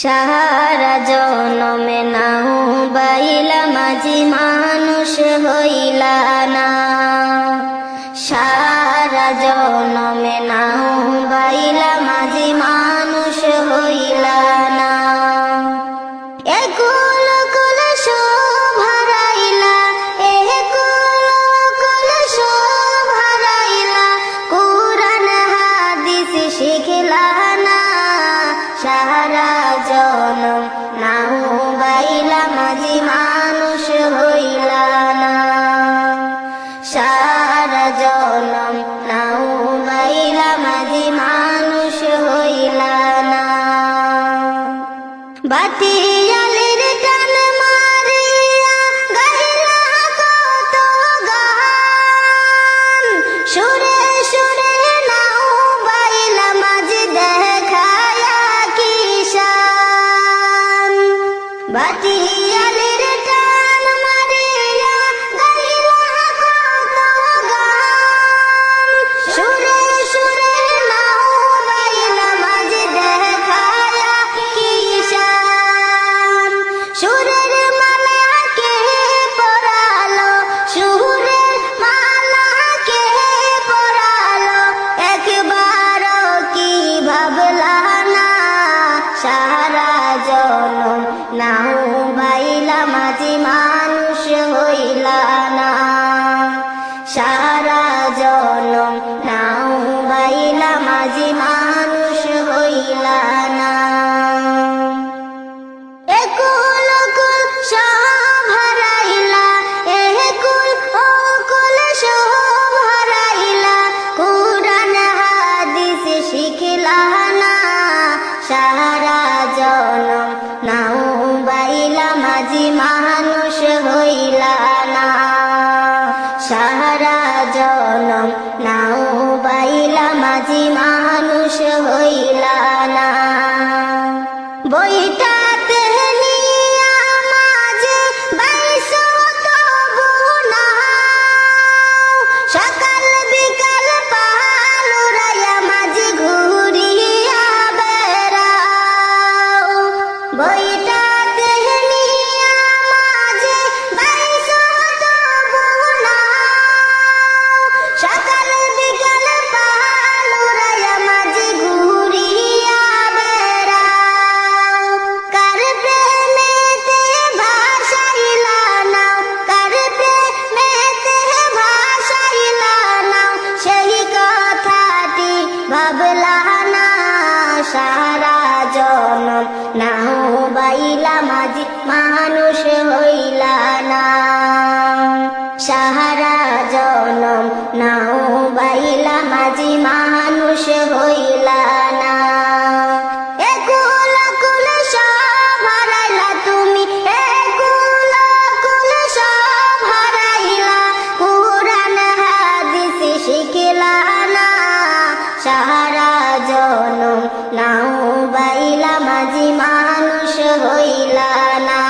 সারা জনমে নাও বাইলা মাঝি মানুষ হইলা না। সারা জনমে নাও বাইলা মাঝি মানুষ হইলা না। একুল কুল সব হারাইলা, একুল কুল সব হারাইলা, কুরআন হাদিস শিখলা না। সারা জনম নাও বাইলা মাঝি মানুষ হইলা না। সারা জনম নাও বাইলা মাঝি মানুষ হইলা না। বাতিয়ালের টান মারিয়া গাইলা কত গান, সুরে সুরে নাও বাইলা মাঝি দেখায়া কিষান। বাতিয়ালের টান মারিয়া গাইলা কত গান, সুরে সুরে নাও বাইলা মাঝি দেখায়া কিষান। সুরের মালা কে পরালো, সুরের মালা কে পরালো, একবারও কি ভাবলা না। সারা জনম নাও বাইলা মাঝি মানুষ হইলা না। সারা জনম নাও বাইলা মাঝি মানুষ হইলা না। একুল কুল সব হারাইলা, একুল ও কুল সব হারাইলা, কুরআন হাদিস শিখলা না। সারা জনম নাও বাইলা মাঝি মানুষ হইলা না। সারা জনম নাও বাইলা মাঝি মানুষ হইলা না। বইটাতে নিয়া মাঝে বাইশো তবু নাও, সকাল বিকাল পাল উড়াইয়া মাঝি ঘুরিয়া বেড়াও। বইটাতে নিয়া মাঝে বাইশো তবু নাও, সকাল বিকাল পাল উড়াইয়া মাঝি ঘুরিয়া বেড়াও। কার প্রেমেতে ভাসাইলা নাও, কার প্রেমেতে ভাসাইলা নাও, সেই কথাটি ভাবলা না। সারা জনম নাও বাইলা মাঝি মানুষ হইলা না। সারা জনম নাও বাইলা মাঝি মানুষ হইলা না। একুল কুল সব হারাইলা তুমি, একুল কুল সব হারাইলা, কুরআন হাদিস শিখলা না। সারা জনম নাও বাইলা মাঝি মানুষ হইলা না।